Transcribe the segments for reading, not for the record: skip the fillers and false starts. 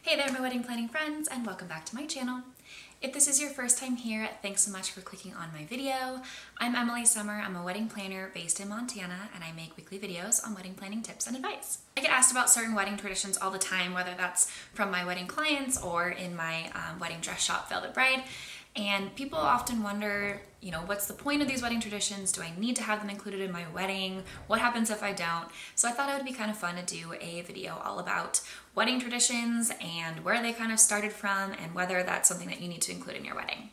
Hey there, my wedding planning friends, and welcome back to my channel. If this is your first time here, thanks so much for clicking on my video. I'm Emily Summer. I'm a wedding planner based in Montana, and I make weekly videos on wedding planning tips and advice. I get asked about certain wedding traditions all the time, whether that's from my wedding clients or in my wedding dress shop, Velvet Bride. And people often wonder, what's the point of these wedding traditions? Do I need to have them included in my wedding? What happens if I don't? So I thought it would be kind of fun to do a video all about wedding traditions and where they kind of started from and whether that's something that you need to include in your wedding.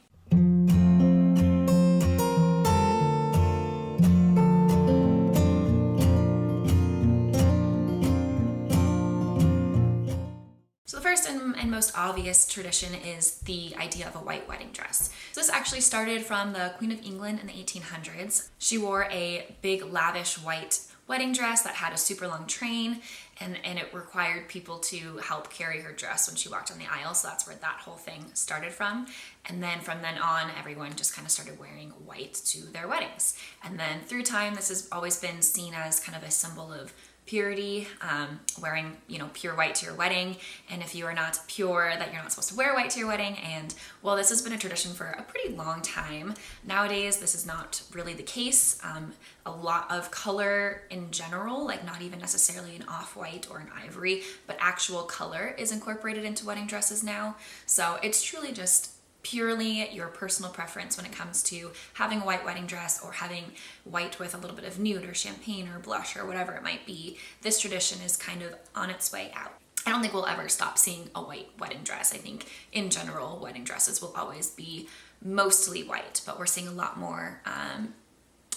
So the first and most obvious tradition is the idea of a white wedding dress. So this actually started from the Queen of England in the 1800s. She wore a big lavish white wedding dress that had a super long train, and it required people to help carry her dress when she walked on the aisle. So that's where that whole thing started from. And then from then on, everyone just kind of started wearing white to their weddings. And then through time, this has always been seen as kind of a symbol of purity, wearing, pure white to your wedding. And if you are not pure, that you're not supposed to wear white to your wedding. And well, this has been a tradition for a pretty long time. Nowadays, this is not really the case. A lot of color in general, like not even necessarily an off-white or an ivory, but actual color is incorporated into wedding dresses now. So it's truly just purely your personal preference when it comes to having a white wedding dress or having white with a little bit of nude or champagne or blush or whatever it might be. This tradition is kind of on its way out. I don't think we'll ever stop seeing a white wedding dress. I think in general, wedding dresses will always be mostly white, but we're seeing a lot more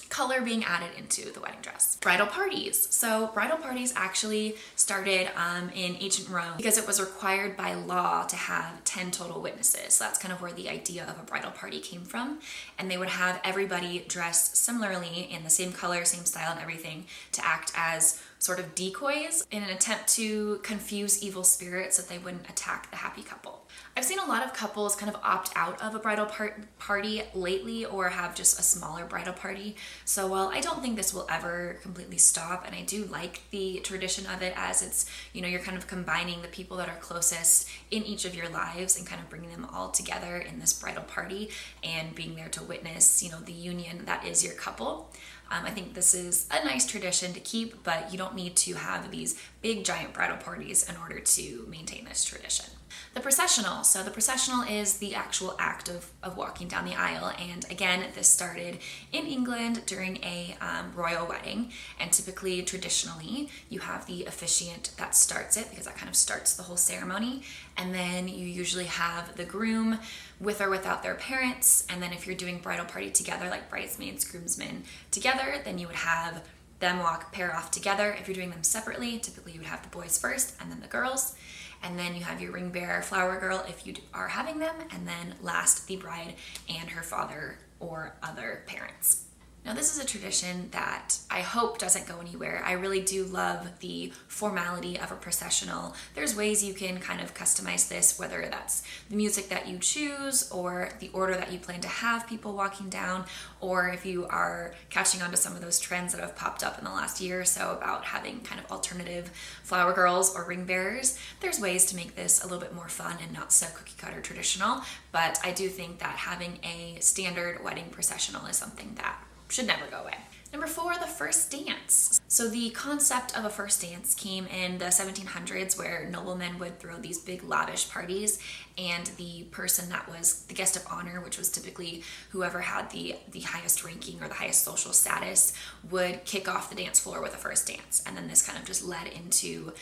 color being added into the wedding dress. Bridal parties. So bridal parties actually started in ancient Rome because it was required by law to have 10 total witnesses. So that's kind of where the idea of a bridal party came from. And they would have everybody dressed similarly in the same color, same style and everything to act as sort of decoys in an attempt to confuse evil spirits so that they wouldn't attack the happy couple. I've seen a lot of couples kind of opt out of a bridal party lately or have just a smaller bridal party. So while I don't think this will ever completely stop, and I do like the tradition of it as it's, you're kind of combining the people that are closest in each of your lives and kind of bringing them all together in this bridal party and being there to witness, the union that is your couple. I think this is a nice tradition to keep, but you don't need to have these big giant bridal parties in order to maintain this tradition. The processional. So the processional is the actual act of walking down the aisle. And again, this started in England during a royal wedding. And typically, traditionally, you have the officiant that starts it because that kind of starts the whole ceremony. And then you usually have the groom with or without their parents. And then if you're doing bridal party together, like bridesmaids, groomsmen together, then you would have them pair off together. If you're doing them separately, typically you would have the boys first and then the girls. And then you have your ring bearer, flower girl, if you are having them. And then last, the bride and her father or other parents. Now, this is a tradition that I hope doesn't go anywhere. I really do love the formality of a processional. There's ways you can kind of customize this, whether that's the music that you choose or the order that you plan to have people walking down, or if you are catching on to some of those trends that have popped up in the last year or so about having kind of alternative flower girls or ring bearers. There's ways to make this a little bit more fun and not so cookie cutter traditional, but I do think that having a standard wedding processional is something that should never go away. Number 4, the first dance. So the concept of a first dance came in the 1700s where noblemen would throw these big lavish parties, and the person that was the guest of honor, which was typically whoever had the highest ranking or the highest social status, would kick off the dance floor with a first dance. And then this kind of just led into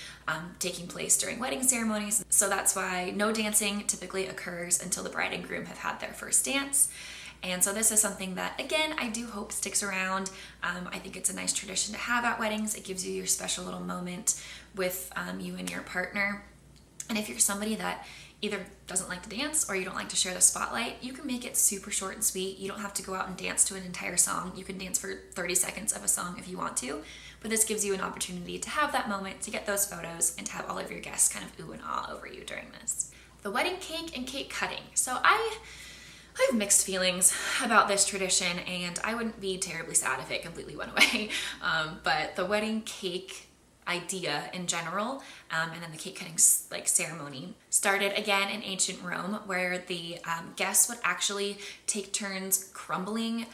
taking place during wedding ceremonies. So that's why no dancing typically occurs until the bride and groom have had their first dance. And so this is something that, again, I do hope sticks around. I think it's a nice tradition to have at weddings. It gives you your special little moment with you and your partner. And if you're somebody that either doesn't like to dance or you don't like to share the spotlight, you can make it super short and sweet. You don't have to go out and dance to an entire song. You can dance for 30 seconds of a song if you want to, but this gives you an opportunity to have that moment, to get those photos, and to have all of your guests kind of ooh and ah over you during this. The wedding cake and cake cutting. So I have mixed feelings about this tradition, and I wouldn't be terribly sad if it completely went away. But the wedding cake idea in general, and then the cake cutting like ceremony started again in ancient Rome, where the guests would actually take turns crumbling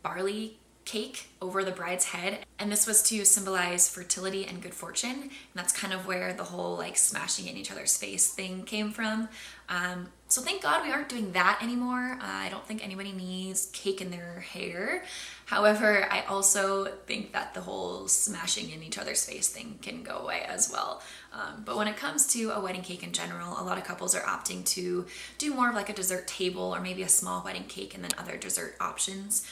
barley cake over the bride's head, and this was to symbolize fertility and good fortune, and that's kind of where the whole like smashing in each other's face thing came from. So thank God we aren't doing that anymore. I don't think anybody needs cake in their hair. However, I also think that the whole smashing in each other's face thing can go away as well. But when it comes to a wedding cake in general, a lot of couples are opting to do more of like a dessert table or maybe a small wedding cake and then other dessert options.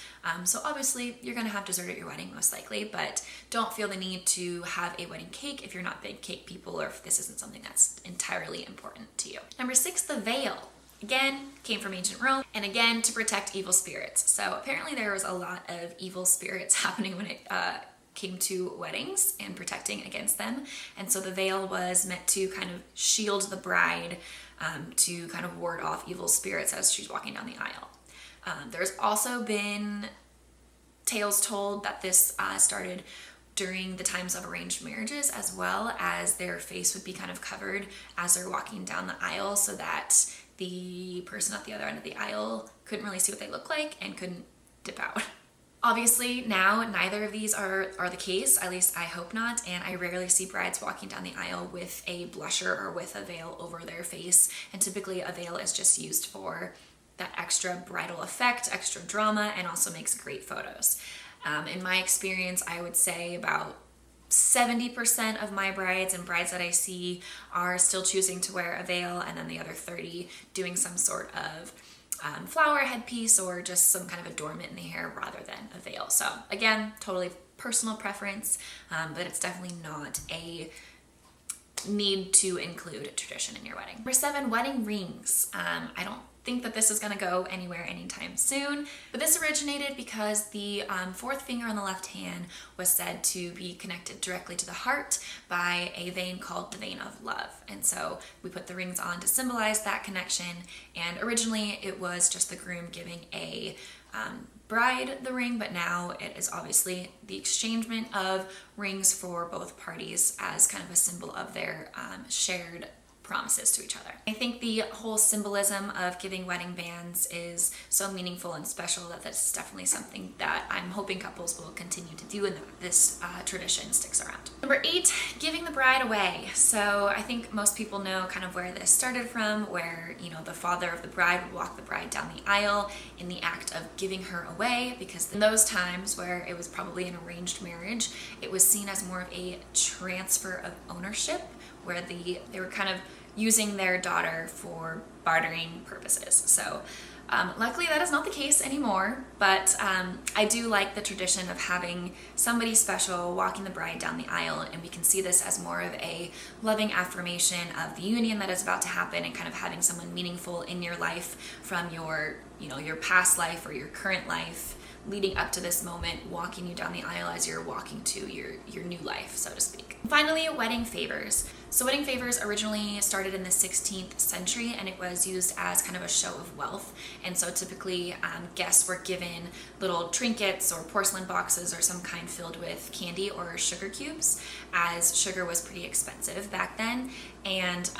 So obviously you're gonna have dessert at your wedding most likely, but don't feel the need to have a wedding cake if you're not big cake people or if this isn't something that's entirely important to you. Number 6, the veil. Again, came from ancient Rome, and again, to protect evil spirits. So apparently there was a lot of evil spirits happening when it came to weddings and protecting against them. And so the veil was meant to kind of shield the bride to kind of ward off evil spirits as she's walking down the aisle. There's also been tales told that this started during the times of arranged marriages, as well as their face would be kind of covered as they're walking down the aisle so that the person at the other end of the aisle couldn't really see what they look like and couldn't dip out. Obviously now neither of these are the case, at least I hope not, and I rarely see brides walking down the aisle with a blusher or with a veil over their face, and typically a veil is just used for that extra bridal effect, extra drama, and also makes great photos. In my experience, I would say about 70% of my brides and brides that I see are still choosing to wear a veil, and then the other 30 doing some sort of flower headpiece or just some kind of adornment in the hair rather than a veil. So again, totally personal preference, but it's definitely not a need to include a tradition in your wedding. Number 7, wedding rings. I don't think that this is going to go anywhere anytime soon, but this originated because the fourth finger on the left hand was said to be connected directly to the heart by a vein called the vein of love, and so we put the rings on to symbolize that connection. And originally it was just the groom giving a bride the ring, but now it is obviously the exchangement of rings for both parties as kind of a symbol of their shared promises to each other. I think the whole symbolism of giving wedding bands is so meaningful and special that that's definitely something that I'm hoping couples will continue to do and that this tradition sticks around. Number 8, giving the bride away. So I think most people know kind of where this started from, where, you know, the father of the bride would walk the bride down the aisle in the act of giving her away, because in those times where it was probably an arranged marriage, it was seen as more of a transfer of ownership, where they were kind of using their daughter for bartering purposes. So luckily that is not the case anymore, but I do like the tradition of having somebody special walking the bride down the aisle, and we can see this as more of a loving affirmation of the union that is about to happen, and kind of having someone meaningful in your life from your, you know, your past life or your current life leading up to this moment, walking you down the aisle as you're walking to your new life, so to speak. Finally, wedding favors. So wedding favors originally started in the 16th century, and it was used as kind of a show of wealth. And so typically guests were given little trinkets or porcelain boxes or some kind filled with candy or sugar cubes, as sugar was pretty expensive back then. And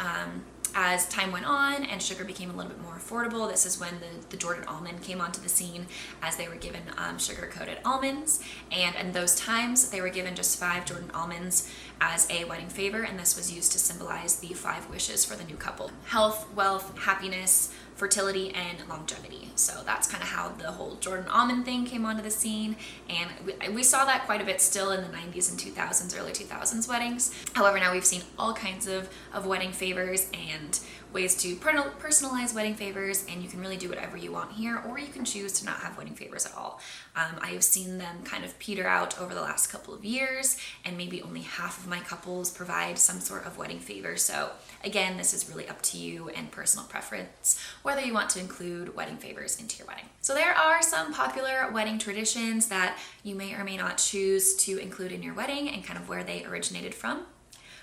as time went on and sugar became a little bit more affordable, this is when the Jordan almond came onto the scene, as they were given sugar-coated almonds. And in those times, they were given just 5 Jordan almonds as a wedding favor, and this was used to symbolize the 5 wishes for the new couple: health, wealth, happiness, fertility, and longevity. So that's kind of how the whole Jordan almond thing came onto the scene, and we saw that quite a bit still in the 90s and 2000s, early 2000s weddings. However, now we've seen all kinds of wedding favors and ways to personalize wedding favors, and you can really do whatever you want here, or you can choose to not have wedding favors at all. I have seen them kind of peter out over the last couple of years, and maybe only half of my couples provide some sort of wedding favor. So again, this is really up to you and personal preference, whether you want to include wedding favors into your wedding. So there are some popular wedding traditions that you may or may not choose to include in your wedding, and kind of where they originated from.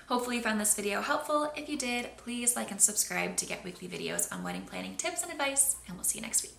Hopefully you found this video helpful. If you did, please like and subscribe to get weekly videos on wedding planning tips and advice, and we'll see you next week.